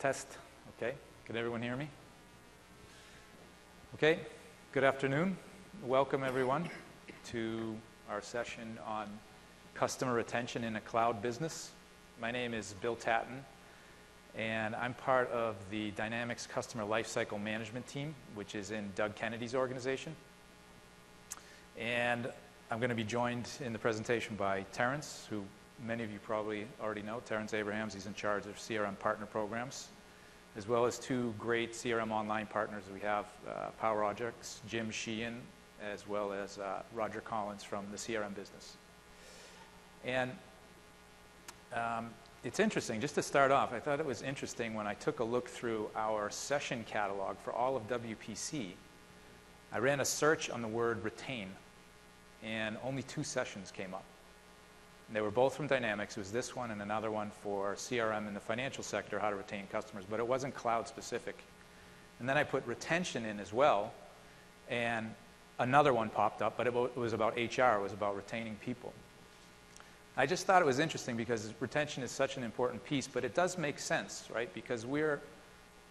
Test. Okay. Can everyone hear me? Okay. Good afternoon. Welcome, everyone, to our session on customer retention in a cloud business. My name is Bill Tatton, and I'm part of the Dynamics Customer Lifecycle Management team, which is in Doug Kennedy's organization. And I'm going to be joined in the presentation by Terrence, who many of you probably already know. Terrence Abrahams, he's in charge of CRM partner programs, as well as two great CRM online partners we have, PowerObjects, Jim Sheehan, as well as Roger Collins from the CRM business. And it's interesting, just to start off, I thought it was interesting when I took a look through our session catalog for all of WPC. I ran a search on the word retain, and only 2 sessions came up. And they were both from Dynamics. It was this one and another one for CRM in the financial sector, how to retain customers, but it wasn't cloud specific. And then I put retention in as well, and another one popped up, but it was about HR, it was about retaining people. I just thought it was interesting because retention is such an important piece, but it does make sense, right? Because we're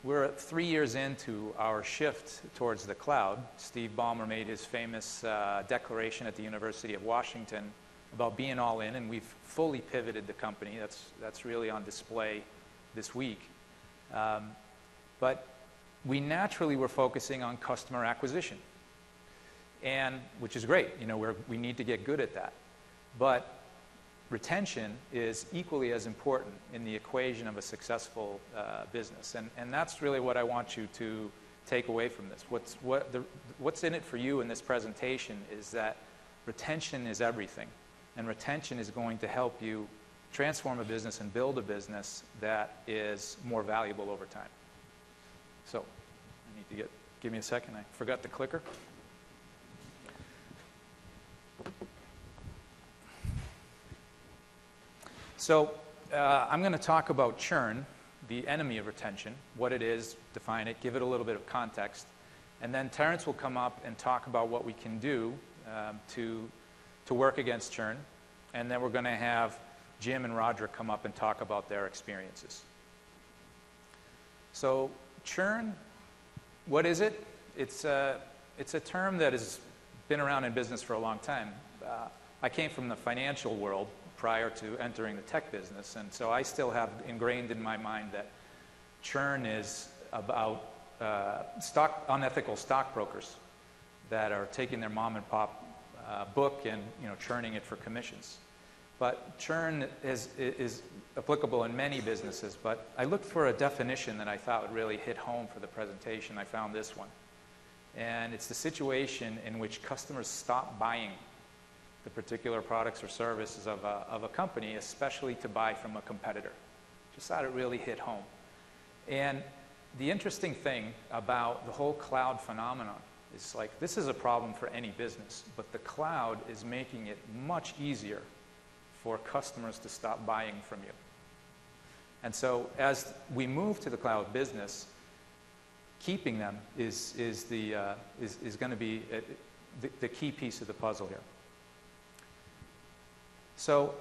3 years into our shift towards the cloud. Steve Ballmer made his famous declaration at the University of Washington about being all in, and we've fully pivoted the company. That's really on display this week. But we naturally were focusing on customer acquisition, and which is great. You know, we need to get good at that. But retention is equally as important in the equation of a successful business, and that's really what I want you to take away from this. What's in it for you in this presentation is that retention is everything, and retention is going to help you transform a business and build a business that is more valuable over time. So, I need to give me a second. I forgot the clicker. So I'm going to talk about churn, the enemy of retention, what it is, define it, give it a little bit of context, and then Terrence will come up and talk about what we can do to work against churn, and then we're going to have Jim and Roger come up and talk about their experiences. So churn, what is it? It's a term that has been around in business for a long time. I came from the financial world prior to entering the tech business, and so I still have ingrained in my mind that churn is about unethical stockbrokers that are taking their mom and pop book and churning it for commissions. But churn is applicable in many businesses, but I looked for a definition that I thought would really hit home for the presentation. I found this one, and it's the situation in which customers stop buying the particular products or services of a company, especially to buy from a competitor. Just thought it really hit home. And the interesting thing about the whole cloud phenomenon is, like, this is a problem for any business, but the cloud is making it much easier for customers to stop buying from you. And so as we move to the cloud business, keeping them is going to be the key piece of the puzzle here. So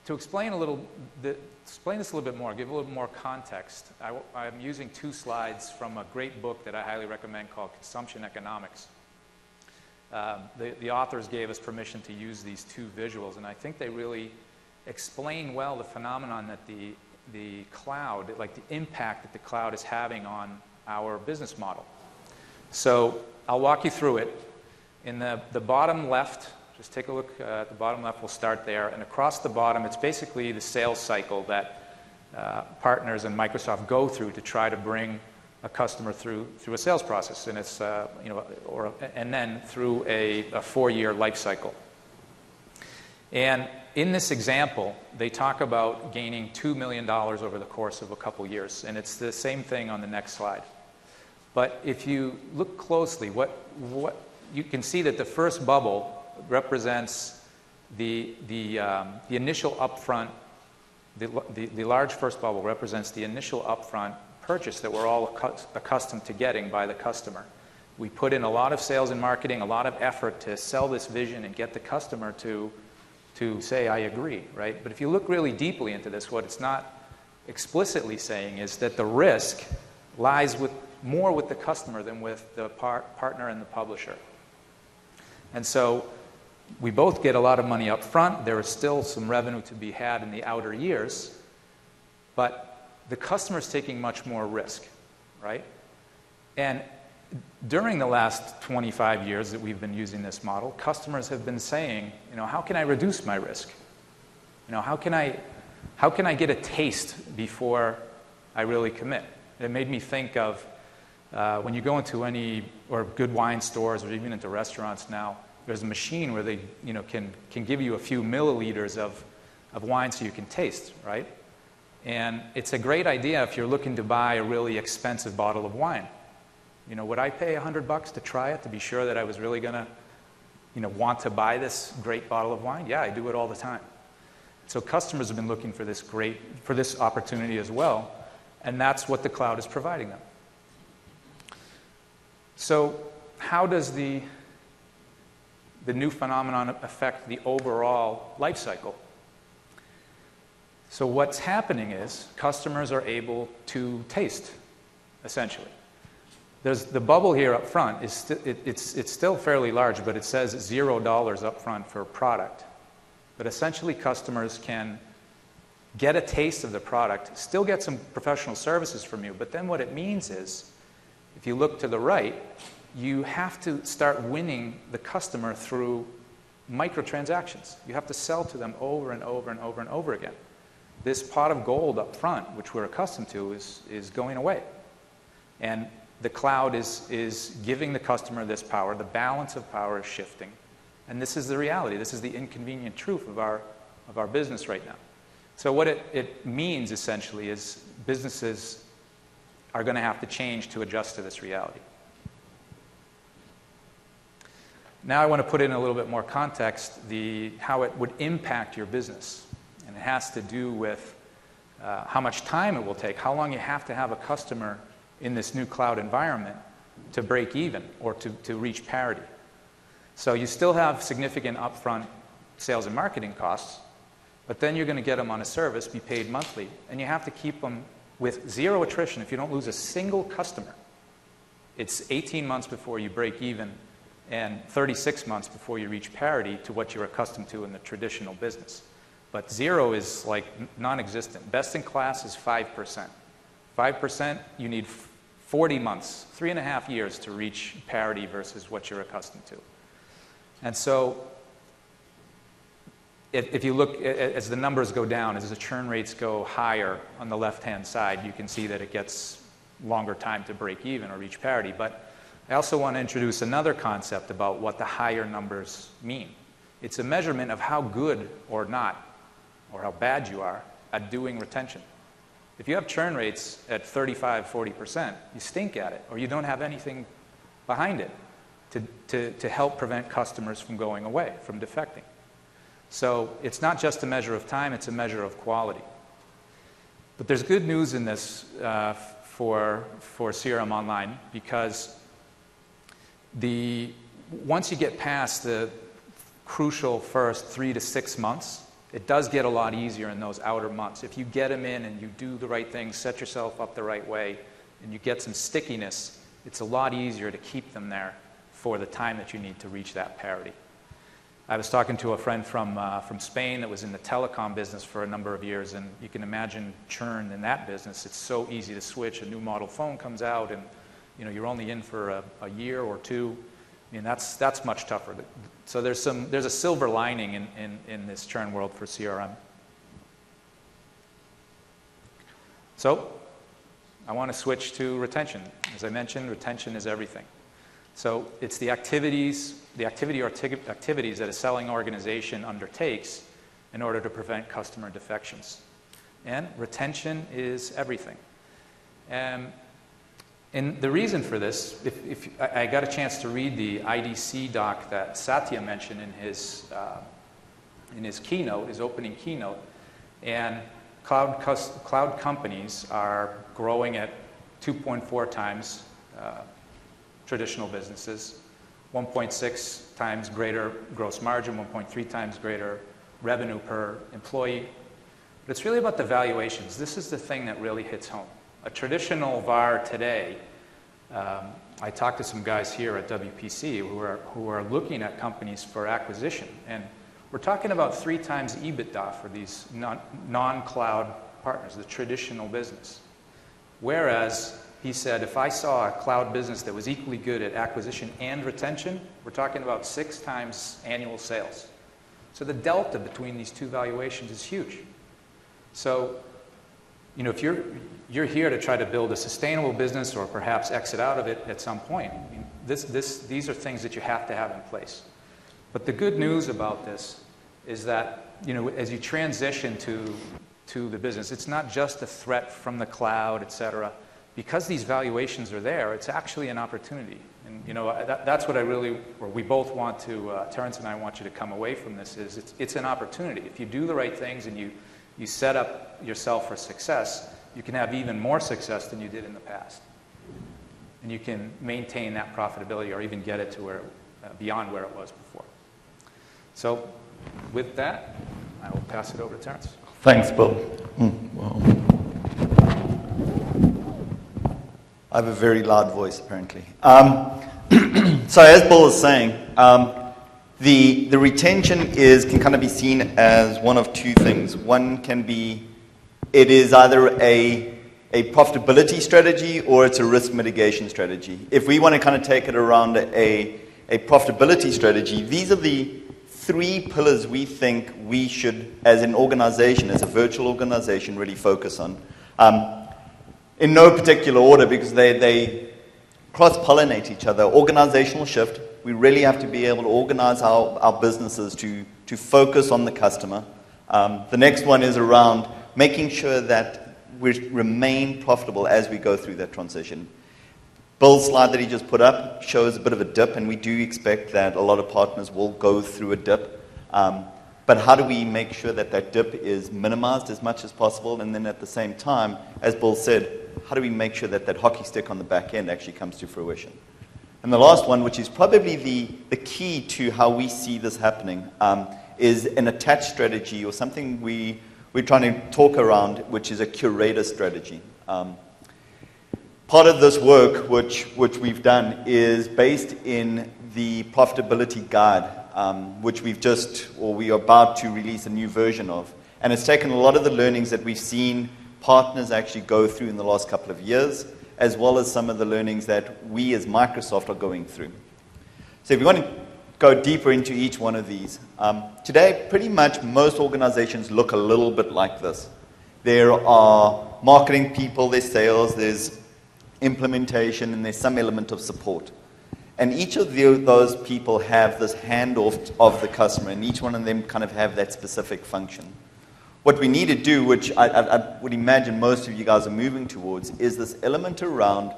to explain this a little bit more, give a little more context, I'm using 2 slides from a great book that I highly recommend called Consumption Economics. The authors gave us permission to use these 2 visuals, and I think they really explain well the phenomenon that the cloud, like the impact that the cloud is having on our business model. So I'll walk you through it. In the bottom left, just take a look at the bottom left, we'll start there. And across the bottom, it's basically the sales cycle that partners and Microsoft go through to try to bring a customer through a sales process. And it's, and then through a 4-year life cycle. And in this example, they talk about gaining $2 million over the course of a couple years. And it's the same thing on the next slide. But if you look closely, what you can see that the first bubble represents the initial upfront, the large first bubble represents the initial upfront purchase that we're all accustomed to getting by the customer. We put in a lot of sales and marketing, a lot of effort to sell this vision and get the customer to say, I agree, right? But if you look really deeply into this, what it's not explicitly saying is that the risk lies more with the customer than with the partner and the publisher. And so we both get a lot of money up front. There is still some revenue to be had in the outer years, but the customer is taking much more risk, right? And during the last 25 years that we've been using this model, customers have been saying, how can I reduce my risk? How can I get a taste before I really commit? It made me think of when you go into or good wine stores or even into restaurants now, there's a machine where they can give you a few milliliters of wine so you can taste, right? And it's a great idea if you're looking to buy a really expensive bottle of wine. Would I pay $100 to try it to be sure that I was really going to want to buy this great bottle of wine? Yeah, I do it all the time. So customers have been looking for this opportunity as well, and that's what the cloud is providing them. So how does the new phenomenon affect the overall life cycle? So what's happening is customers are able to taste, essentially. There's the bubble here up front. It's still fairly large, but it says $0 up front for a product. But essentially, customers can get a taste of the product, still get some professional services from you, but then what it means is, if you look to the right, you have to start winning the customer through microtransactions. You have to sell to them over and over and over and over again. This pot of gold up front, which we're accustomed to, is going away. And the cloud is giving the customer this power. The balance of power is shifting. And this is the reality. This is the inconvenient truth of our business right now. So what it means, essentially, is businesses are going to have to change to adjust to this reality. Now I want to put in a little bit more context, how it would impact your business. And it has to do with how much time it will take, how long you have to have a customer in this new cloud environment to break even or to reach parity. So you still have significant upfront sales and marketing costs, but then you're going to get them on a service, be paid monthly, and you have to keep them with zero attrition. If you don't lose a single customer, it's 18 months before you break even and 36 months before you reach parity to what you're accustomed to in the traditional business. But zero is like non-existent. Best in class is 5%. 5%, you need 40 months, 3.5 years to reach parity versus what you're accustomed to. And so if you look, as the numbers go down, as the churn rates go higher on the left-hand side, you can see that it gets longer time to break even or reach parity. But I also want to introduce another concept about what the higher numbers mean. It's a measurement of how good or not, or how bad you are at doing retention. If you have churn rates at 35, 40%, you stink at it, or you don't have anything behind it to help prevent customers from going away, from defecting. So it's not just a measure of time, it's a measure of quality. But there's good news in this for CRM Online, because once you get past the crucial first 3 to 6 months, it does get a lot easier in those outer months. If you get them in and you do the right things, set yourself up the right way, and you get some stickiness, it's a lot easier to keep them there for the time that you need to reach that parity. I was talking to a friend from Spain that was in the telecom business for a number of years, and you can imagine churn in that business. It's so easy to switch. A new model phone comes out, and you're only in for a year or two. I mean, that's much tougher. So there's a silver lining in this churn world for CRM. So I want to switch to retention. As I mentioned, retention is everything. So it's the activity or activities that a selling organization undertakes in order to prevent customer defections. And retention is everything. And the reason for this, if I got a chance to read the IDC doc that Satya mentioned in his keynote, his opening keynote, and cloud companies are growing at 2.4 times traditional businesses, 1.6 times greater gross margin, 1.3 times greater revenue per employee. But it's really about the valuations. This is the thing that really hits home. A traditional VAR today, I talked to some guys here at WPC who are looking at companies for acquisition, and we're talking about 3 times EBITDA for these non-cloud partners, the traditional business. Whereas he said, if I saw a cloud business that was equally good at acquisition and retention, we're talking about 6 times annual sales. So the delta between these two valuations is huge. So, you know, if you're here to try to build a sustainable business or perhaps exit out of it at some point, I mean, these are things that you have to have in place. But the good news about this is that, you know, as you transition to the business, it's not just a threat from the cloud, et cetera. Because these valuations are there, it's actually an opportunity. And, you know, that's what we both want to, Terrence and I want you to come away from this, is it's an opportunity. If you do the right things and you set up yourself for success, you can have even more success than you did in the past. And you can maintain that profitability or even get it to where, beyond where it was before. So with that, I will pass it over to Terrence. Thanks, Bill. Wow. I have a very loud voice, apparently. So as Bill was saying, the retention can kind of be seen as one of 2 things. One can be, it is either a profitability strategy or it's a risk mitigation strategy. If we want to kind of take it around a profitability strategy, these are the 3 pillars we think we should, as an organization, as a virtual organization, really focus on. In no particular order, because they cross-pollinate each other. Organizational shift. We really have to be able to organize our businesses to focus on the customer. The next one is around making sure that we remain profitable as we go through that transition. Bill's slide that he just put up shows a bit of a dip, and we do expect that a lot of partners will go through a dip. But how do we make sure that that dip is minimized as much as possible? And then at the same time, as Bill said, how do we make sure that that hockey stick on the back end actually comes to fruition? And the last one, which is probably the key to how we see this happening, is an attached strategy, or something we're trying to talk around, which is a curator strategy. Part of this work, which we've done, is based in the profitability guide, which we are about to release a new version of. And it's taken a lot of the learnings that we've seen partners actually go through in the last couple of years, as well as some of the learnings that we as Microsoft are going through. So if you want to go deeper into each one of these, today pretty much most organizations look a little bit like this. There are marketing people, there's sales, there's implementation, and there's some element of support. And each of those people have this handoff of the customer, and each one of them kind of have that specific function. What we need to do, which I would imagine most of you guys are moving towards, is this element around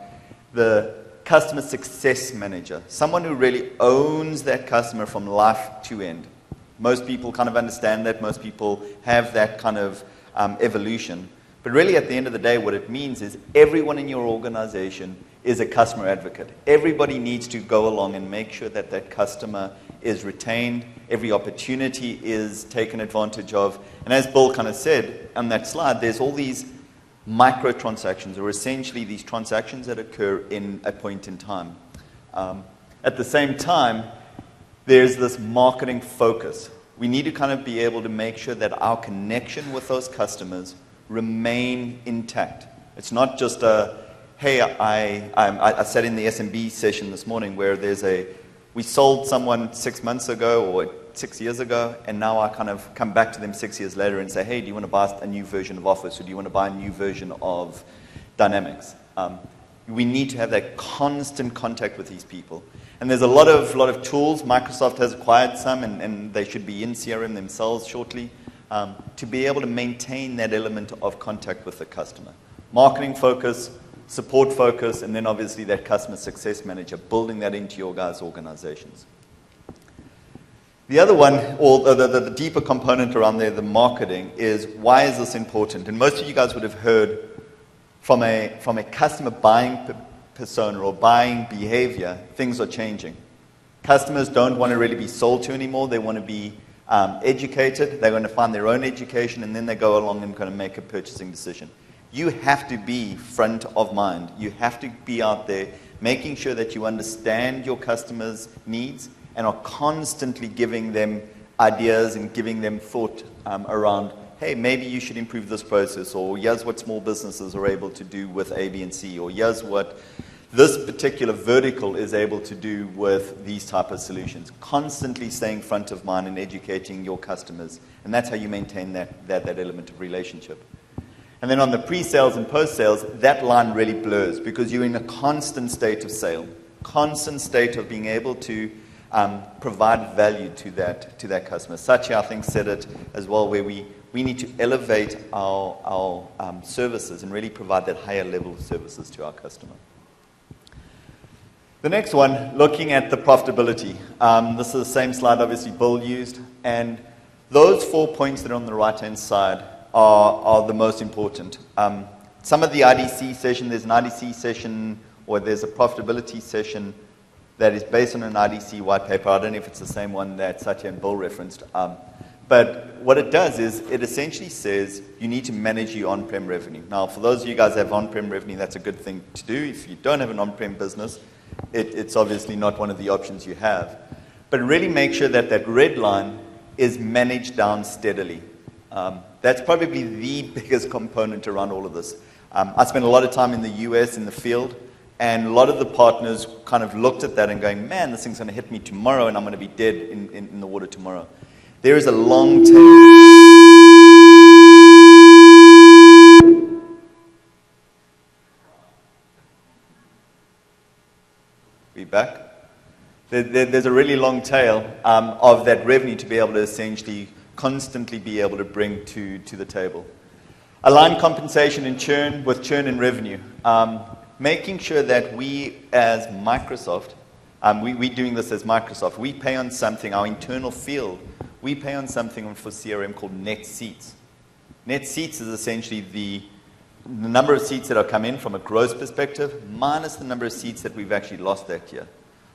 the customer success manager, someone who really owns that customer from life to end. Most people kind of understand that. Most people have that kind of evolution. But really, at the end of the day, what it means is everyone in your organization is a customer advocate. Everybody needs to go along and make sure that that customer is retained, every opportunity is taken advantage of. And as Bill kind of said on that slide, there's all these microtransactions, or essentially these transactions that occur in a point in time. At the same time, there's this marketing focus. We need to kind of be able to make sure that our connection with those customers remain intact. It's not just hey, I sat in the SMB session this morning where we sold someone 6 months ago or 6 years ago, and now I kind of come back to them 6 years later and say, hey, do you want to buy a new version of Office, or do you want to buy a new version of Dynamics? We need to have that constant contact with these people. And there's a lot of tools. Microsoft has acquired some, and they should be in CRM themselves shortly, to be able to maintain that element of contact with the customer. Marketing focus, support focus, and then obviously that customer success manager, building that into your guys' organizations. The other one, or the deeper component around there, the marketing, is why is this important? And most of you guys would have heard from a customer buying persona or buying behavior, things are changing. Customers don't want to really be sold to anymore. They want to be educated, they're going to find their own education, and then they go along and kind of make a purchasing decision. You have to be front of mind. You have to be out there making sure that you understand your customers' needs and are constantly giving them ideas and giving them thought around, hey, maybe you should improve this process, or here's what small businesses are able to do with A, B, and C, or here's what this particular vertical is able to do with these type of solutions. Constantly staying front of mind and educating your customers. And that's how you maintain that element of relationship. And then on the pre-sales and post-sales, that line really blurs because you're in a constant state of sale, constant state of being able to provide value to that customer. Satya, I think, said it as well, where we need to elevate our services and really provide that higher level of services to our customer. The next one, looking at the profitability. This is the same slide, obviously, Bill used. And those 4 points that are on the right-hand side are the most important. Some of the IDC session, there's an IDC session, or there's a profitability session that is based on an IDC white paper. I don't know if it's the same one that Satya and Bill referenced. But what it does is it essentially says you need to manage your on-prem revenue. Now, for those of you guys who have on-prem revenue, that's a good thing to do. If you don't have an on-prem business, it's obviously not one of the options you have. But really make sure that that red line is managed down steadily. That's probably the biggest component around all of this. I spent a lot of time in the US in the field, and a lot of the partners kind of looked at that and going, man, this thing's going to hit me tomorrow and I'm going to be dead in the water tomorrow. There is a long tail. Be back? There's a really long tail of that revenue to be able to essentially constantly be able to bring to the table. Align compensation and churn with churn and revenue. Making sure that we as Microsoft, we're doing this as Microsoft, we pay on something, our internal field, we pay on something for CRM called net seats. Net seats is essentially the number of seats that are come in from a gross perspective minus the number of seats that we've actually lost that year.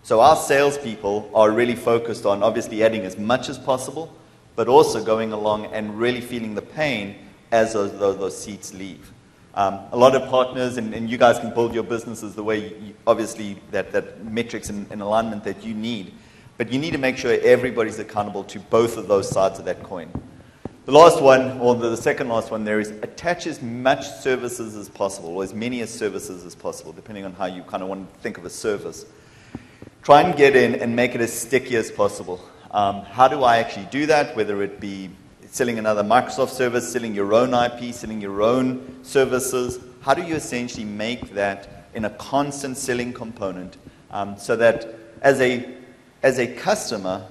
So our salespeople are really focused on obviously adding as much as possible, but also going along and really feeling the pain as those seats leave. A lot of partners, and you guys can build your businesses the way, obviously, that metrics and alignment that you need. But you need to make sure everybody's accountable to both of those sides of that coin. The last one, or the second last one there, is attach as much services as possible, or as many as services as possible, depending on how you kind of want to think of a service. Try and get in and make it as sticky as possible. How do I actually do that? Whether it be selling another Microsoft service, selling your own IP, selling your own services. How do you essentially make that in a constant selling component so that as a customer,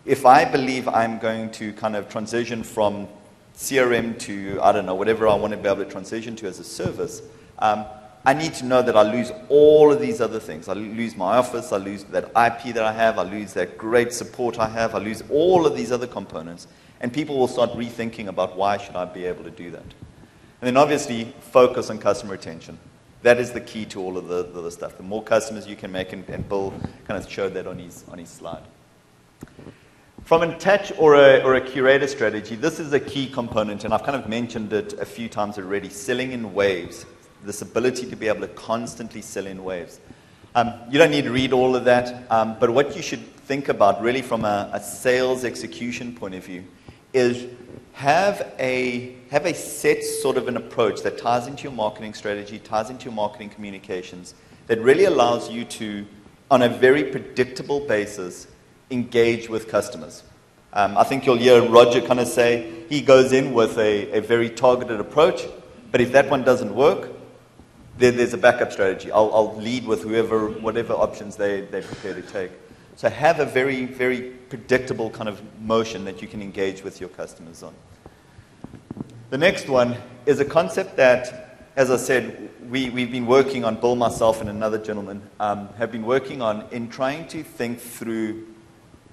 if I believe I'm going to kind of transition from CRM to, I don't know, whatever I want to be able to transition to as a service, I need to know that I lose all of these other things. I lose my office, I lose that IP that I have, I lose that great support I have, I lose all of these other components. And people will start rethinking about why should I be able to do that. And then obviously focus on customer retention. That is the key to all of the stuff. The more customers you can make, and Bill kind of showed that on his slide. From an attach or a curator strategy, this is a key component, and I've kind of mentioned it a few times already, selling in waves. This ability to be able to constantly sell in waves. You don't need to read all of that, but what you should think about really from a sales execution point of view is have a set sort of an approach that ties into your marketing strategy, ties into your marketing communications, that really allows you to, on a very predictable basis, engage with customers. I think you'll hear Roger kind of say he goes in with a very targeted approach, but if that one doesn't work, there's a backup strategy. I'll lead with whatever options they prepare to take. So have a very, very predictable kind of motion that you can engage with your customers on. The next one is a concept that, as I said, we've been working on, Bill, myself, and another gentleman, have been working on in trying to think through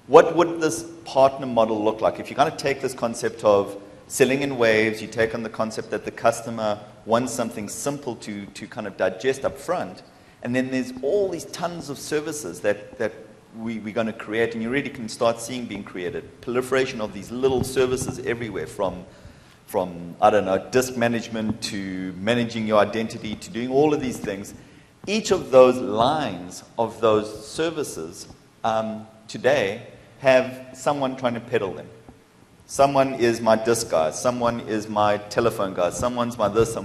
what would this partner model look like. If you kind of take this concept of selling in waves, you take on the concept that the customer wants something simple to kind of digest up front, and then there's all these tons of services that we're going to create, and you really can start seeing being created. Proliferation of these little services everywhere, from I don't know, disk management to managing your identity to doing all of these things. Each of those lines of those services today have someone trying to peddle them. Someone is my disk guy, someone is my telephone guy, someone's my this,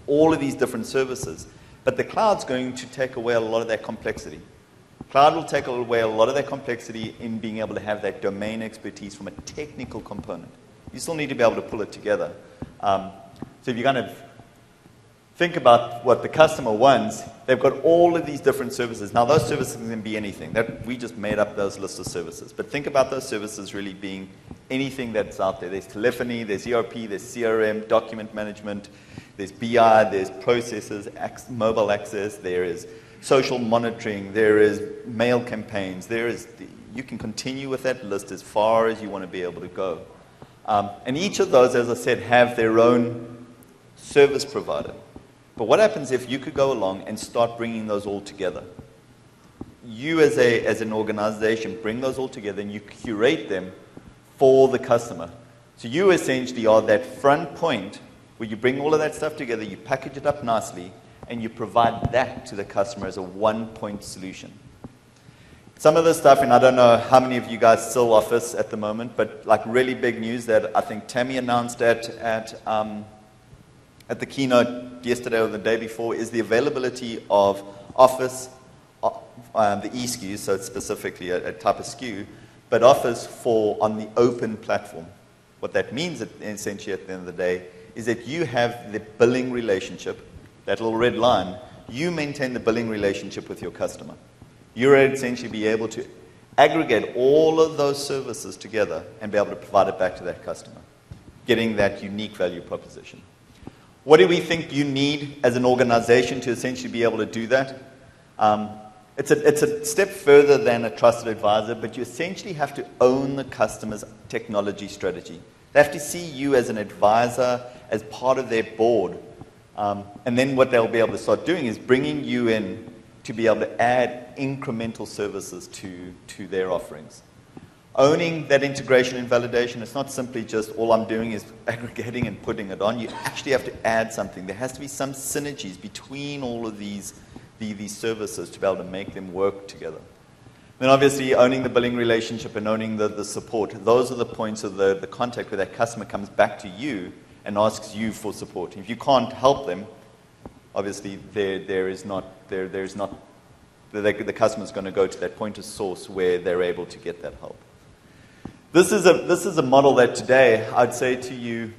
all of these different services. But the cloud's going to take away a lot of that complexity. Cloud will take away a lot of that complexity in being able to have that domain expertise from a technical component. You still need to be able to pull it together. So if you kind of think about what the customer wants, they've got all of these different services. Now, those services can be anything. We just made up those lists of services. But think about those services really being anything that's out there. There's telephony, there's ERP, there's CRM, document management, there's BI, there's processes, mobile access, there is social monitoring, there is mail campaigns, you can continue with that list as far as you want to be able to go. And each of those, as I said, have their own service provider. But what happens if you could go along and start bringing those all together? You as an organization bring those all together and you curate them for the customer. So you essentially are that front point where you bring all of that stuff together, you package it up nicely, and you provide that to the customer as a one-point solution. Some of the stuff, and I don't know how many of you guys still Office at the moment, but like really big news that I think Tammy announced at the keynote yesterday or the day before is the availability of Office, the e-SKUs, so it's specifically a type of SKU, but Office on the open platform. What that means essentially at the end of the day is that you have the billing relationship, that little red line, you maintain the billing relationship with your customer. You're essentially be able to aggregate all of those services together and be able to provide it back to that customer, getting that unique value proposition. What do we think you need as an organization to essentially be able to do that? It's a step further than a trusted advisor, but you essentially have to own the customer's technology strategy. They have to see you as an advisor, as part of their board. And then what they'll be able to start doing is bringing you in to be able to add incremental services to their offerings. Owning that integration and validation, it's not simply just all I'm doing is aggregating and putting it on. You actually have to add something. There has to be some synergies between all of these services to be able to make them work together. Then obviously owning the billing relationship and owning the support. Those are the points of the contact where that customer comes back to you and asks you for support. If you can't help them, obviously the customer's going to go to that point of source where they're able to get that help. This is a model that today I'd say to you,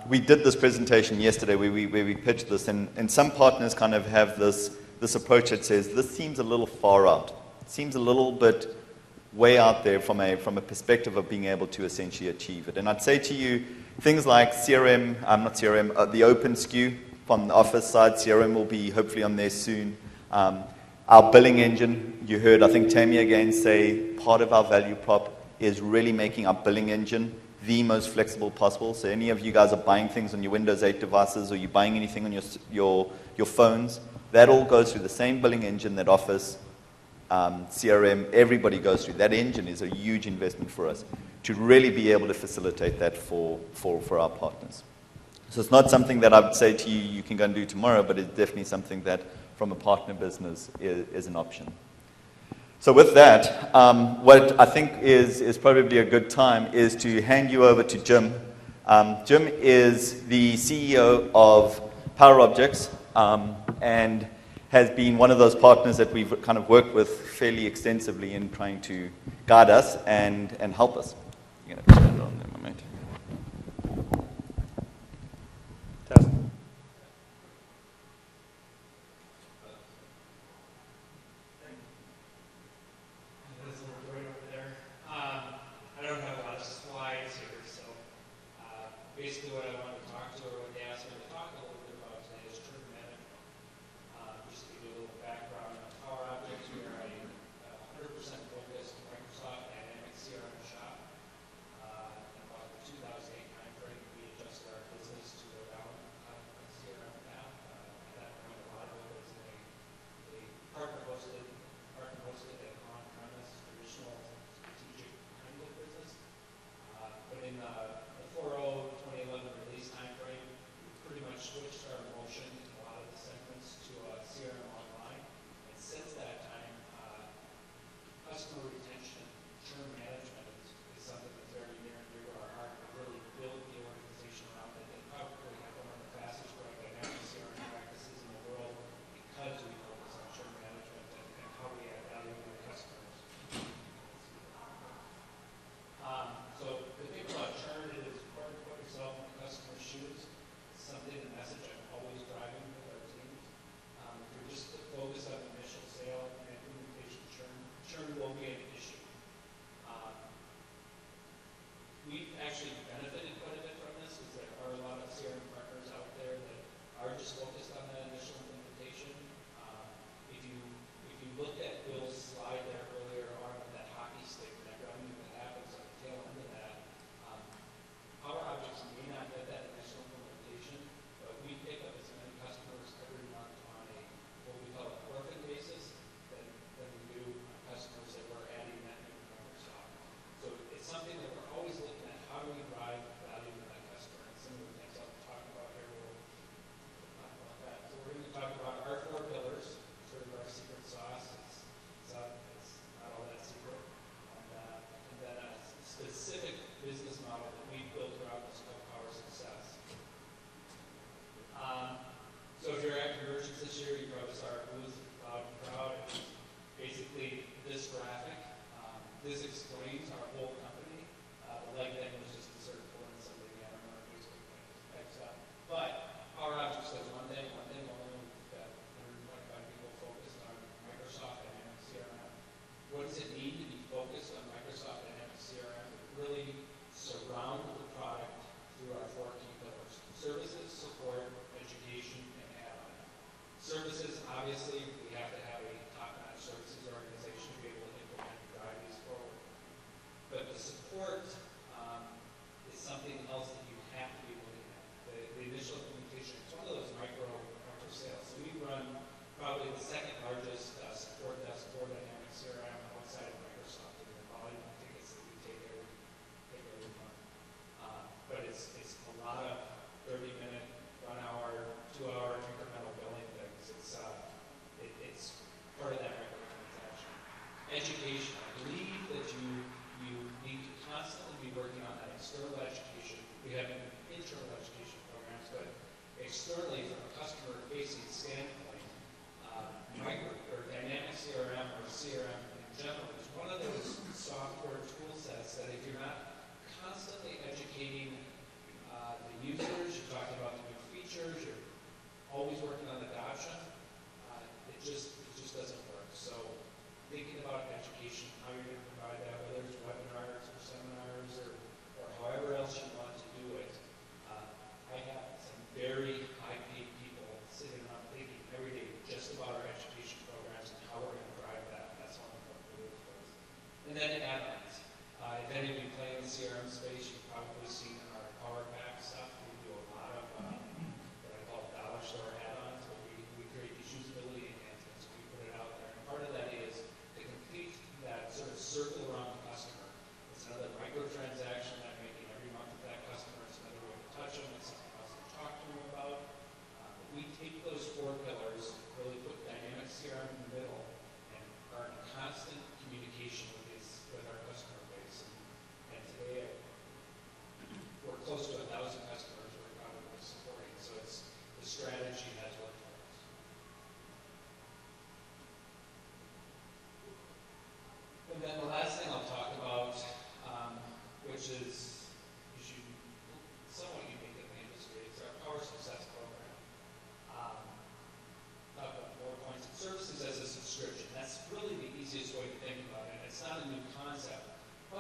we did this presentation yesterday where we pitched this, and some partners kind of have this approach that says this seems a little far out. It seems a little bit way out there from a perspective of being able to essentially achieve it. And I'd say to you, things like CRM, the open SKU from the Office side, CRM will be hopefully on there soon. Our billing engine, you heard, I think Tammy again say, part of our value prop is really making our billing engine the most flexible possible. So any of you guys are buying things on your Windows 8 devices or you're buying anything on your phones, that all goes through the same billing engine that Office, CRM, everybody goes through. That engine is a huge investment for us to really be able to facilitate that for our partners. So it's not something that I would say to you, you can go and do tomorrow, but it's definitely something that from a partner business is an option. So with that, what I think is probably a good time is to hand you over to Jim. Jim is the CEO of Power Objects and has been one of those partners that we've kind of worked with fairly extensively in trying to guide us and help us. You're going to turn it on there, my mate. Basically what I wanted to talk to, or what they asked me to talk a little bit about today is churn management. Just to give you a little background on Power Objects, we are a 100% focused Microsoft Dynamics CRM shop.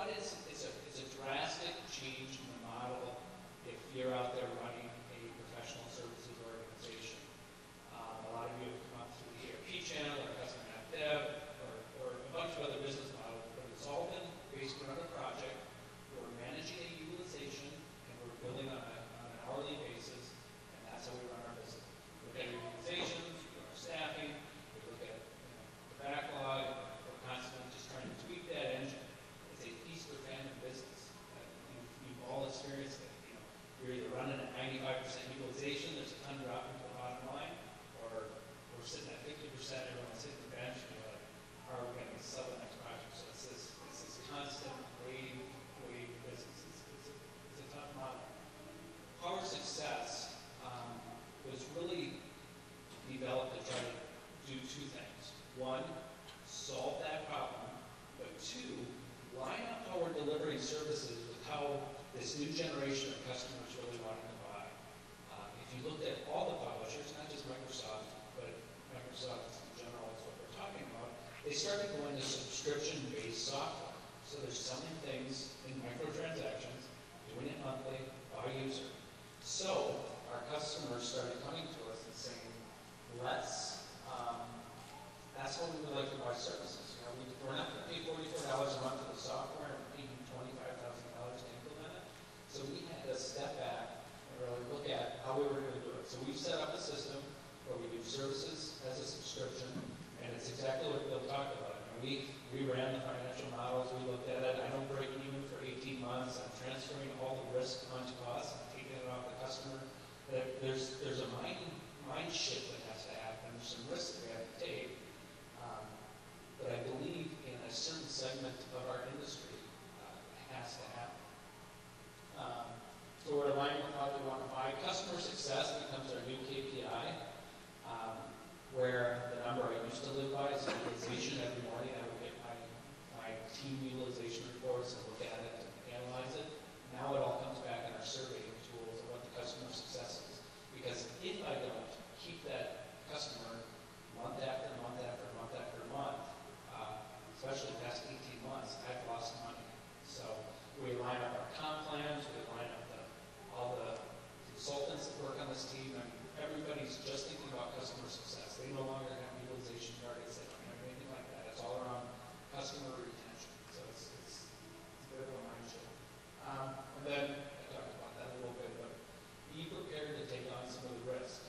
but it's a drastic change in the model if you're out there running a professional services organization. A lot of you have come up through the ERP channel or custom app dev or a bunch of other business models, but it's all been based around a project. We're managing a utilization and we're billing on an hourly basis, and that's how we run our business. We look at our utilizations, we look at our staffing, we look at the backlog. We're constantly just trying to tweak that engine. It's a feast or famine business. You've all experienced it. You're either running at 95% utilization, there's a ton drop into the bottom line, or we're sitting at 50%, everyone's hitting the bench, and you're like, how are we going to sell the next project? So it's this constant wave business. It's a tough model. Power Success was really developed to try to do two things. One, solve that problem, but two, line up how we're delivering services with how this new generation of customers really wanting to buy. If you looked at all the publishers, not just Microsoft, but Microsoft in general is what we're talking about, they started going to subscription-based software. So they're selling things in microtransactions, doing it monthly by user. So our customers started coming to us and saying, that's what we would like to buy services. We're not going to pay $44 a month for the software and paying $25,000 to implement it. So we had to step back and really look at how we were going to do it. So we've set up a system where we do services as a subscription, and it's exactly what Bill talked about. We ran the financial models, we looked at it. I don't break even for 18 months. I'm transferring all the risk onto us. I'm taking it off the customer. There's a mind shift that has to happen. There's some risks that we have to take. But I believe in a certain segment of our industry, it has to happen. So we're aligning with how we want to buy. Customer success becomes our new KPI, where the number I used to live by is utilization. Every morning I would get my team utilization reports and look at it and analyze it. Now it all comes back in our surveying tools of what the customer success is. Because if I don't keep that customer month after month after month after month, especially the past 18 months, I've lost money. So we line up our comp plans, we line up all the consultants that work on this team, and everybody's just thinking about customer success. They no longer have utilization targets, they don't have anything like that. It's all around customer retention. So it's a bit of a mind shift. And then I talked about that a little bit, but be prepared to take on some of the risk.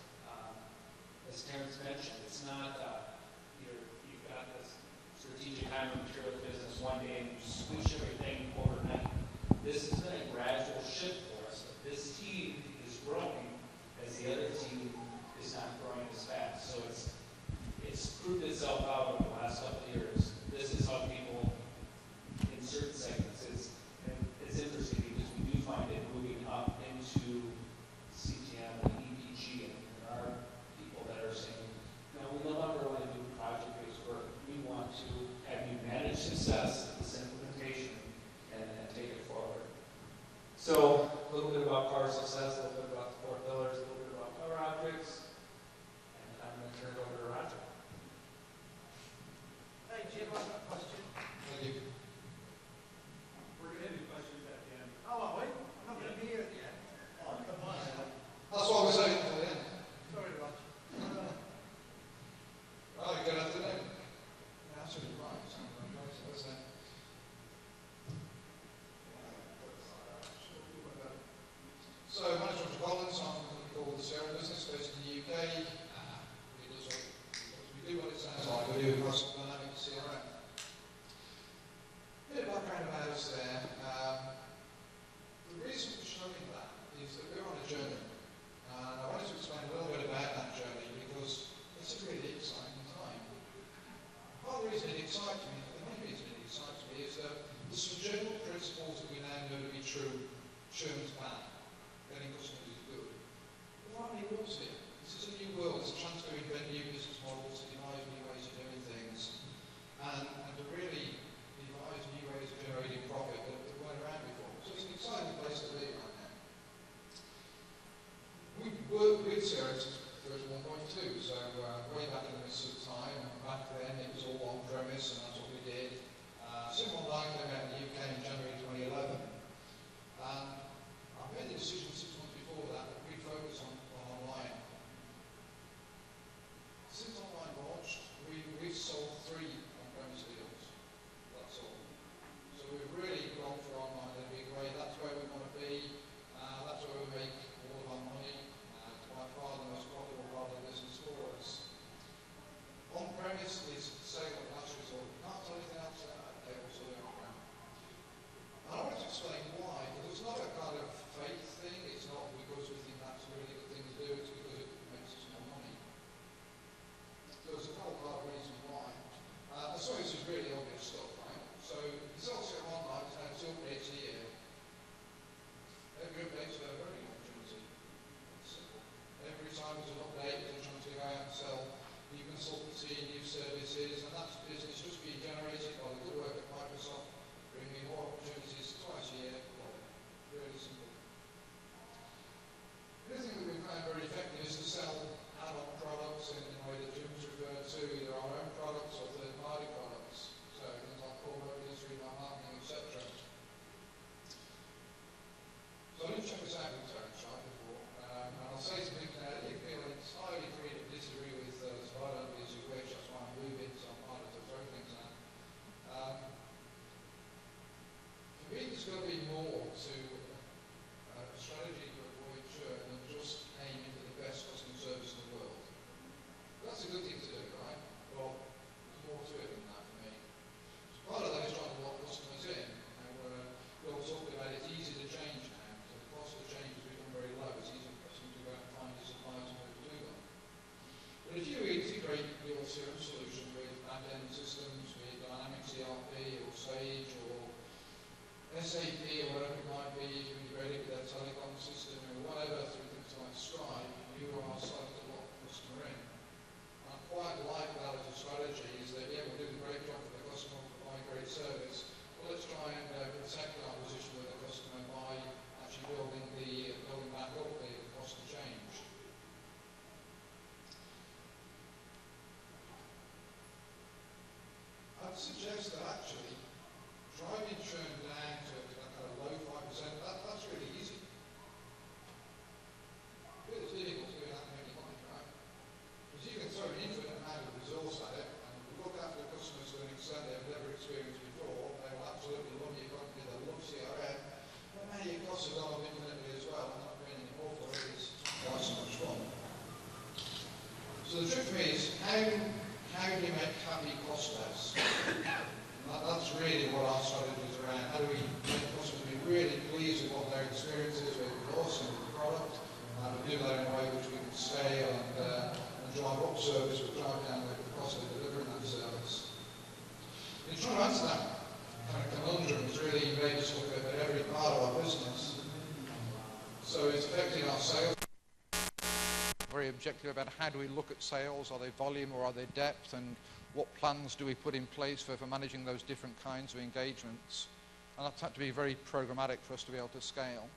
As Terrence mentioned, it's not you've got this strategic time and material business one day and you switch everything overnight. This has been a gradual shift for us. This team is growing as the other team is not growing as fast. So it's proved itself out over the last couple of years. This is how people in certain segments and it's interesting because we do find it moving up into CTM and EPG, and there are people that are saying, no, we no longer want to do project-based work. We want to have you manage success, this implementation, and take it forward. So a little bit about Power Success, a little bit about the 4 pillars, a little bit about Power Objects, and I'm going to turn it is really obvious stuff, right? So the sales CRM Online has had 2 updates a year. Every update's a learning opportunity. It's simple. Every time there's an update, there's a chance to go out and sell new consultancy, new services, and that's business just being generated by the good work of Microsoft, bringing more opportunities twice a year. Really simple. The other thing that we found very effective is to sell add-on products in the way that Jim's referred to, either our own products or third-party products. So things like core revenues, rebound marketing, etc. So I didn't check this out with Terence right before, and I'll say something now that you feel entirely free to disagree with, so I don't as you wish, that's why I'm moving, so I'm harder to throw things out. For me, there's got to be more to a strategy to avoid churn than just aiming for the best customer service in the world. That's a good thing to do, right? Well, there's more to it than that for me. Part of that is trying to lock customers in. We all talked about it's easy to change now, so the cost of change has become very low. It's easy for customers to go out and find your suppliers and move to them. But if you integrate your CRM solution with back-end systems, with Dynamics ERP or Sage or SAP or whatever it might be, if you integrate it with a telecom system or whatever through things like Stripe, you are starting to lock the customer in. I quite like that as a strategy, is that, yeah, we'll do a great job for the customer, provide great service, but let's try and protect our position with the customer by actually building back up the cost of change. I'd suggest that actually driving churn down to that kind of low 5%, that's really easy. It's difficult to do that many money, right? Because you can throw an infinite amount of resource at it, and look after the customers to an extent they've never experienced before. They will absolutely love your company, they'll love CRM, but now your costs have gone up infinitely as well, and not paying any more for it is quite so much fun. So the trick for me is, how do you make happy cost less? That's really what our strategy is around. How do we make customers be really pleased with what their experience is with us and with the product, and we do that in a way which we can scale and drive up service, but drive down the cost of delivering that service. In trying to answer that kind of conundrum, it's really made us look at every part of our business. So it's affecting our sales. Very objective about how do we look at sales, are they volume or are they depth, and what plans do we put in place for managing those different kinds of engagements. And that's had to be very programmatic for us to be able to scale.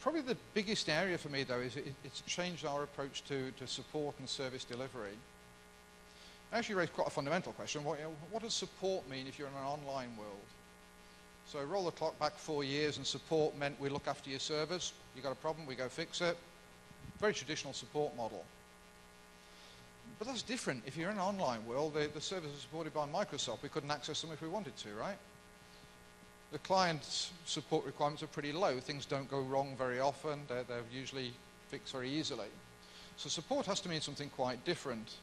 Probably the biggest area for me, though, is it's changed our approach to support and service delivery. I actually raised quite a fundamental question. What does support mean if you're in an online world? So roll the clock back 4 years, and support meant we look after your servers. You got a problem, we go fix it. Very traditional support model. But that's different. If you're in an online world, the servers are supported by Microsoft. We couldn't access them if we wanted to, right? The client's support requirements are pretty low. Things don't go wrong very often. They're usually fixed very easily. So support has to mean something quite different.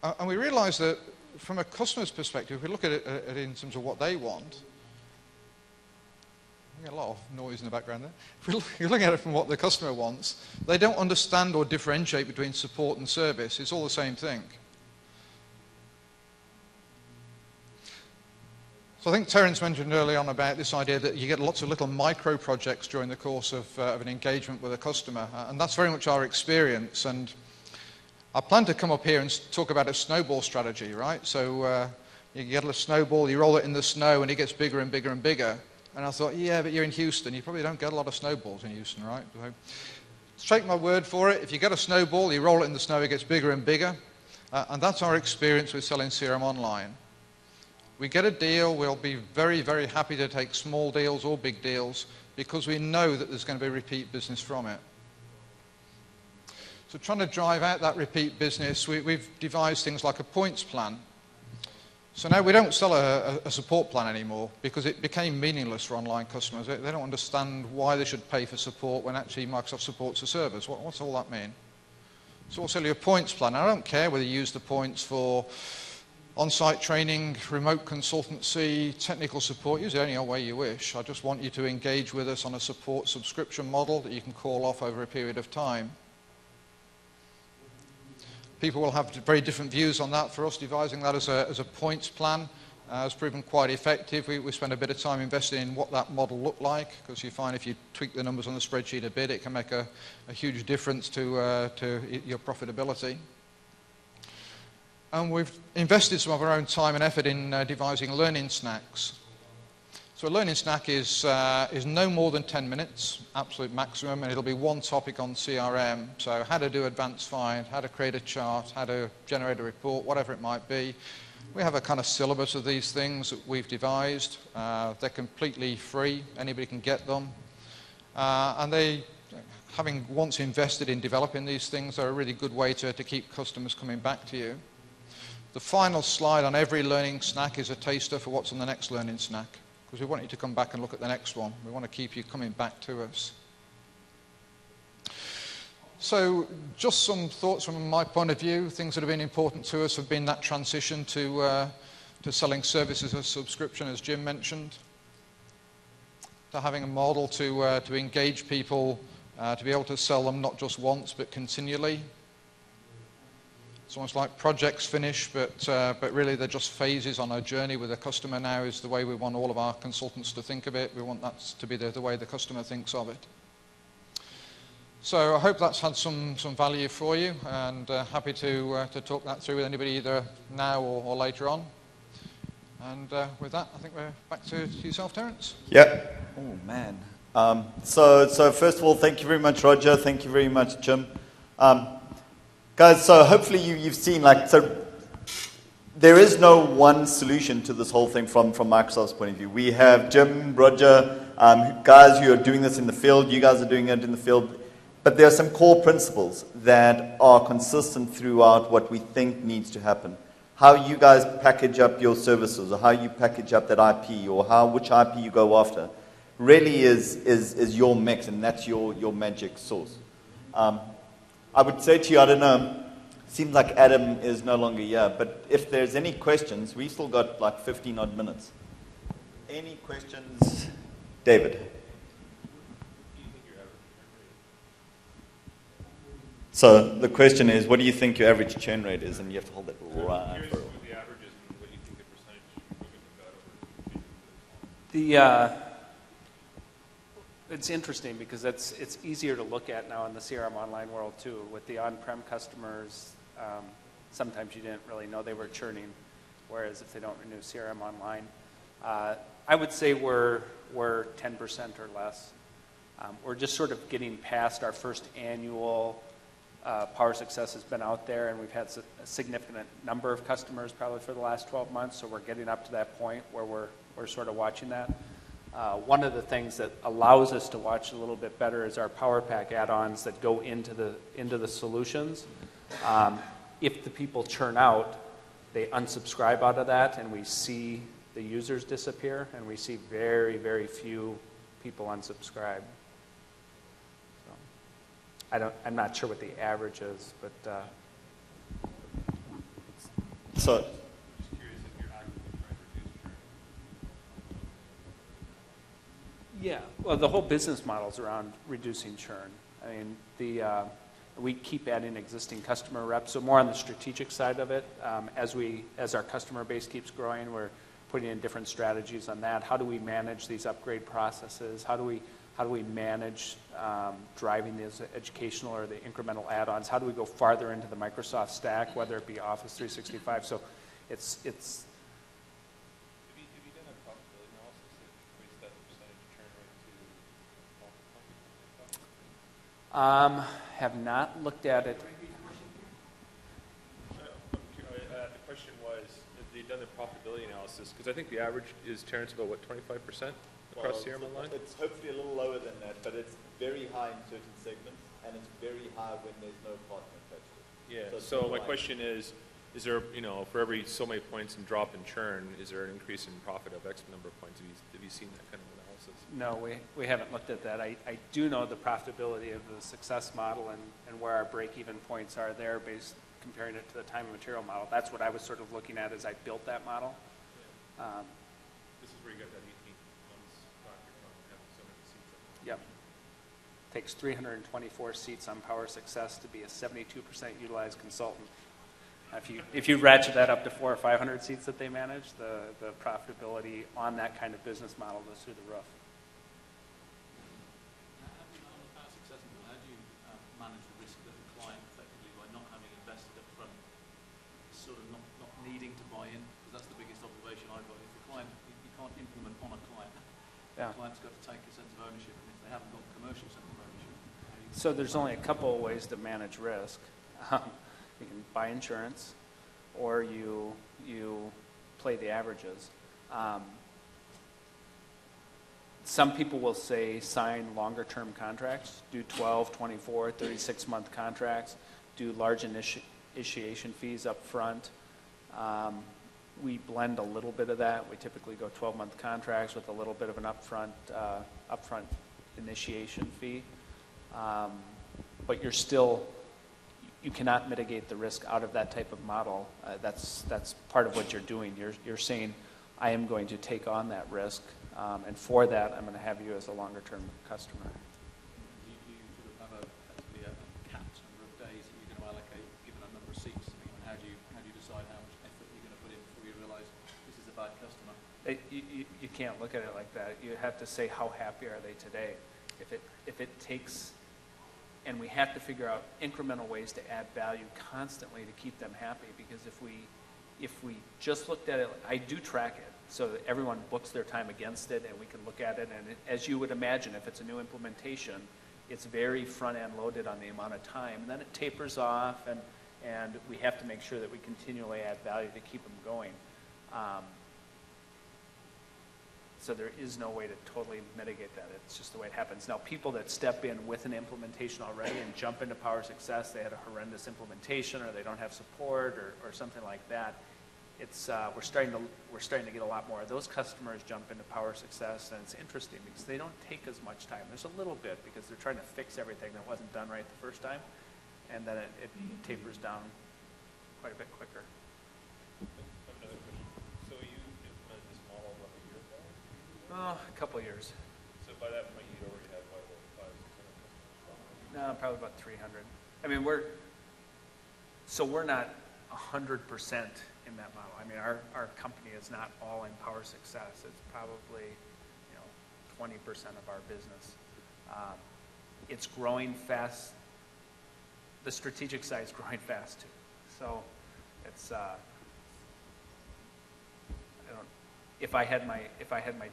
And we realize that from a customer's perspective, if we look at it in terms of what they want, we get a lot of noise in the background there. If you're looking at it from what the customer wants, they don't understand or differentiate between support and service. It's all the same thing. So I think Terence mentioned early on about this idea that you get lots of little micro projects during the course of an engagement with a customer, and that's very much our experience. And I plan to come up here and talk about a snowball strategy, right? So you get a snowball, you roll it in the snow, and it gets bigger and bigger and bigger. And I thought, yeah, but you're in Houston. You probably don't get a lot of snowballs in Houston, right? So take my word for it. If you get a snowball, you roll it in the snow, it gets bigger and bigger. And that's our experience with selling CRM Online. We get a deal, we'll be very, very happy to take small deals or big deals because we know that there's going to be repeat business from it. So trying to drive out that repeat business, we've devised things like a points plan. So now we don't sell a support plan anymore because it became meaningless for online customers. They don't understand why they should pay for support when actually Microsoft supports the servers. What's all that mean? So we'll sell you a points plan. I don't care whether you use the points for on-site training, remote consultancy, technical support. Use it any old way you wish. I just want you to engage with us on a support subscription model that you can call off over a period of time. People will have very different views on that. For us, devising that as a points plan has proven quite effective. We spent a bit of time investing in what that model looked like, because you find if you tweak the numbers on the spreadsheet a bit, it can make a huge difference to your profitability. And we've invested some of our own time and effort in devising learning snacks. So a learning snack is no more than 10 minutes, absolute maximum, and it'll be one topic on CRM. So how to do advanced find, how to create a chart, how to generate a report, whatever it might be. We have a kind of syllabus of these things that we've devised. They're completely free. Anybody can get them. And they, having once invested in developing these things, are a really good way to keep customers coming back to you. The final slide on every learning snack is a taster for what's on the next learning snack, because we want you to come back and look at the next one. We want to keep you coming back to us. So just some thoughts from my point of view. Things that have been important to us have been that transition to selling services as subscription, as Jim mentioned, to having a model to engage people, to be able to sell them not just once but continually. It's almost like projects finish, but really they're just phases on our journey with the customer now, is the way we want all of our consultants to think of it. We want that to be the way the customer thinks of it. So I hope that's had some value for you, and happy to talk that through with anybody either now or later on. And with that, I think we're back to yourself, Terence. Yeah. Oh, man. So first of all, thank you very much, Roger. Thank you very much, Jim. Guys, so hopefully you've seen, so there is no one solution to this whole thing from Microsoft's point of view. We have Jim, Roger, guys who are doing this in the field. You guys are doing it in the field. But there are some core principles that are consistent throughout what we think needs to happen. How you guys package up your services, or how you package up that IP, or which IP you go after, really is your mix, and that's your magic sauce. I would say to you, I don't know, seems like Adam is no longer here, but if there's any questions, we still got like 15 odd minutes. Any questions? David. So the question is, what do you think your average churn rate is? And you have to hold that right for a while. The average is, what do you think the percentage improvement we've got over? It's interesting because it's easier to look at now in the CRM Online world too. With the on-prem customers, sometimes you didn't really know they were churning, whereas if they don't renew CRM Online, I would say we're 10% or less. We're just sort of getting past our first annual Power Success has been out there, and we've had a significant number of customers probably for the last 12 months, so we're getting up to that point where we're sort of watching that. One of the things that allows us to watch a little bit better is our Power Pack add-ons that go into the solutions. If the people churn out, they unsubscribe out of that, and we see the users disappear, and we see very, very few people unsubscribe. I'm not sure what the average is, but So Just curious if you're actively trying to reduce churn. yeah, well, the whole business model is around reducing churn. I mean, we keep adding existing customer reps, so more on the strategic side of it. As our customer base keeps growing, we're putting in different strategies on that. How do we manage these upgrade processes? How do we manage driving these educational or the incremental add-ons? How do we go farther into the Microsoft stack, whether it be Office 365? So it's Have you done a profitability analysis that equates that percentage churn rate to have not looked at it. The question was, have they done the profitability analysis? Because I think the average is, Terrence, about, what, 25% across CRM Online? It's hopefully a little lower than that, but it's very high in certain segments, and it's very high when there's no partner attached to it. Yeah, it's so my like- question is there, for every so many points in drop in churn, is there an increase in profit of X number of points? Have you seen that kind of analysis? No, we haven't looked at that. I do know the profitability of the success model and where our break-even points are there based comparing it to the time and material model. That's what I was sort of looking at as I built that model. This is where you got that 18 months factor from having so many seats. Yep. Takes 324 seats on Power Success to be a 72% utilized consultant. If you ratchet that up to 400 or 500 seats that they manage, the profitability on that kind of business model goes through the roof. On the power success model, how do you manage the risk that the client effectively, by not having invested up front, is sort of not needing to buy in? Because that's the biggest observation I've got. If the client, you can't implement on a client. Yeah. The client's got to take a sense of ownership, and if they haven't got commercial sense of ownership, So there's only a couple of ways to manage risk. You can buy insurance, or you play the averages. Some people will say sign longer term contracts, do 12, 24, 36-month contracts, do large initiation fees up front. We blend a little bit of that. We typically go 12-month contracts with a little bit of an upfront initiation fee. But you cannot mitigate the risk out of that type of model. That's part of what you're doing. You're saying, I am going to take on that risk, and for that, I'm going to have you as a longer-term customer. do you sort of have effectively a capped number of days that you're going to allocate, given a number of seats? I mean, how do you decide how much effort you're going to put in before you realise this is a bad customer? You can't look at it like that. You have to say, how happy are they today? If it takes, and we have to figure out incremental ways to add value constantly to keep them happy, because if we just looked at it, I do track it so that everyone books their time against it and we can look at it, and as you would imagine, if it's a new implementation, it's very front-end loaded on the amount of time, and then it tapers off, and we have to make sure that we continually add value to keep them going. So there is no way to totally mitigate that. It's just the way it happens. Now, people that step in with an implementation already and jump into Power Success, they had a horrendous implementation, or they don't have support, or something like that. We're starting to get a lot more of those customers jump into Power Success, and it's interesting because they don't take as much time. There's a little bit because they're trying to fix everything that wasn't done right the first time, and then it tapers down quite a bit quicker. I have another question. So you implemented this model about a year ago? A couple of years. So by that point, you'd already had what, 500, 600 customers? No, probably about 300. I mean, we're not 100% in that model. I mean, our company is not all in Power Success. It's probably 20% of our business. It's growing fast. The strategic side is growing fast too. So it's if I had my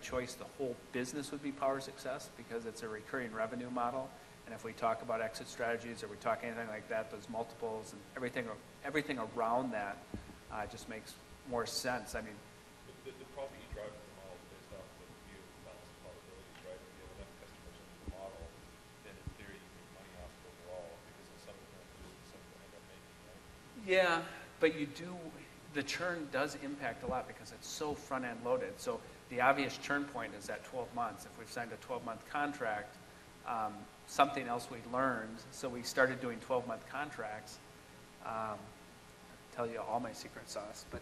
choice, the whole business would be Power Success because it's a recurring revenue model. And if we talk about exit strategies or we talk anything like that, those multiples and everything around that just makes more sense. I mean, the profit you drive from the model is based off the view of balanced probabilities, right? If you have enough customers in the model, then in theory you make money off it overall because some of them end up making, right? yeah, but the churn does impact a lot because it's so front-end loaded. So the obvious churn point is at 12 months. If we've signed a 12-month contract, something else we learned, so we started doing 12-month contracts. Tell you all my secret sauce, but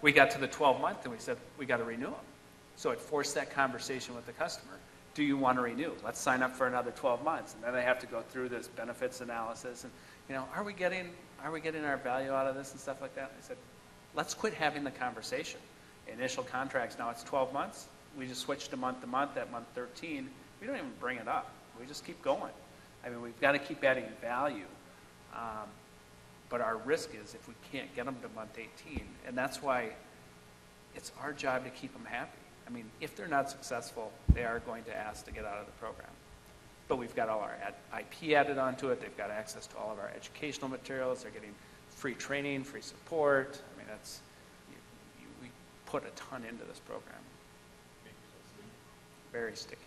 we got to the 12-month and we said we got to renew them. So it forced that conversation with the customer. Do you want to renew? Let's sign up for another 12 months, and then they have to go through this benefits analysis and are we getting our value out of this and stuff like that? I said, let's quit having the conversation. Initial contracts, now it's 12 months. We just switched to month. At month 13, we don't even bring it up. We just keep going. I mean, we've got to keep adding value. But our risk is if we can't get them to month 18, and that's why it's our job to keep them happy. I mean, if they're not successful, they are going to ask to get out of the program. But we've got all our IP added onto it. They've got access to all of our educational materials. They're getting free training, free support. I mean, we put a ton into this program. Very sticky.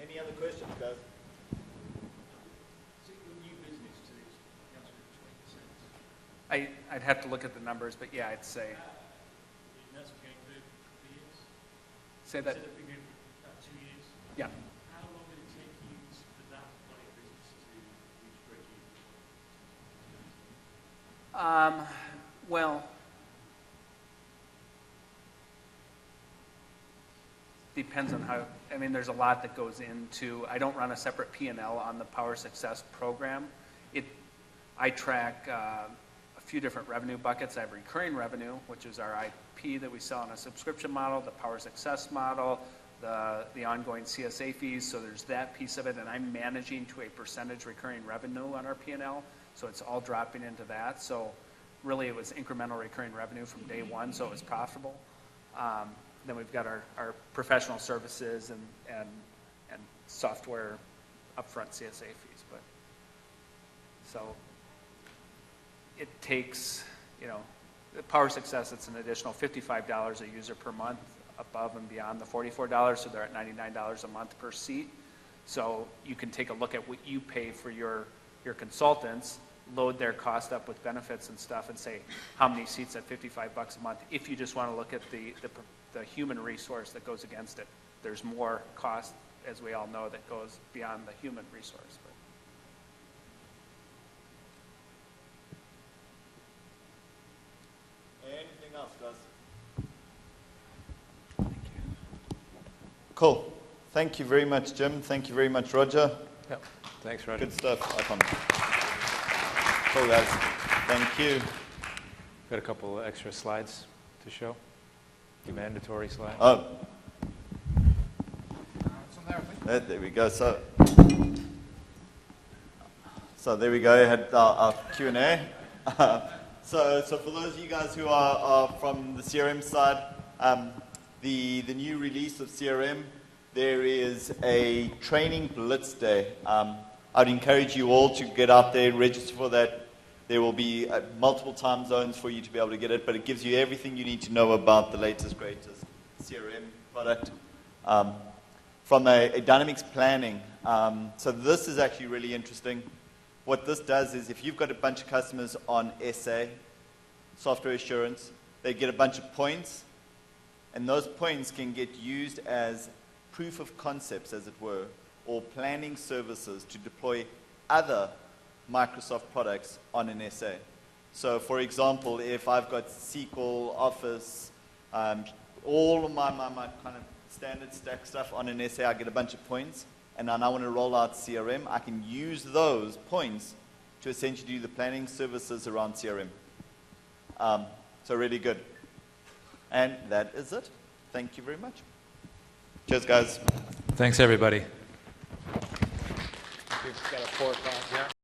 Any other questions, guys? Is it your new business to account for 20%? I'd have to look at the numbers, but yeah, I'd say. That's going for years? Say that. You said it'd be good for about 2 years? Yeah. How long did it take you for that kind of business to reach break-even? Well, depends on how, I mean, there's a lot that goes into, I don't run a separate P&L on the Power Success program. I track a few different revenue buckets. I have recurring revenue, which is our IP that we sell on a subscription model, the Power Success model, the ongoing CSA fees, so there's that piece of it, and I'm managing to a percentage recurring revenue on our P&L, so it's all dropping into that. So really it was incremental recurring revenue from day one, so it was profitable. Then we've got our professional services and software upfront CSA fees. But so it takes, the Power Success, it's an additional $55 a user per month above and beyond the $44, so they're at $99 a month per seat. So you can take a look at what you pay for your consultants, load their cost up with benefits and stuff, and say how many seats at $55 a month. If you just want to look at the human resource that goes against it, there's more cost, as we all know, that goes beyond the human resource. Anything else, guys? Cool. Thank you very much, Jim. Thank you very much, Roger. Yep. Thanks, Roger. Good stuff. Cool, guys. Thank you. Got a couple extra slides to show. The mandatory slide. Oh. There we go. So there we go. Had our Q&A. So for those of you guys who are from the CRM side, the new release of CRM, there is a training blitz day. I'd encourage you all to get out there, register for that. There will be multiple time zones for you to be able to get it, but it gives you everything you need to know about the latest, greatest CRM product. From a dynamics planning, so this is actually really interesting. What this does is if you've got a bunch of customers on SA, software assurance, they get a bunch of points, and those points can get used as proof of concepts, as it were, or planning services to deploy other Microsoft products on an SA. So for example, if I've got SQL, Office, all of my kind of standard stack stuff on an SA, I get a bunch of points, and then I want to roll out CRM, I can use those points to essentially do the planning services around CRM. So really good. And that is it. Thank you very much. Cheers, guys. Thanks, everybody. We've got a 4 o'clock.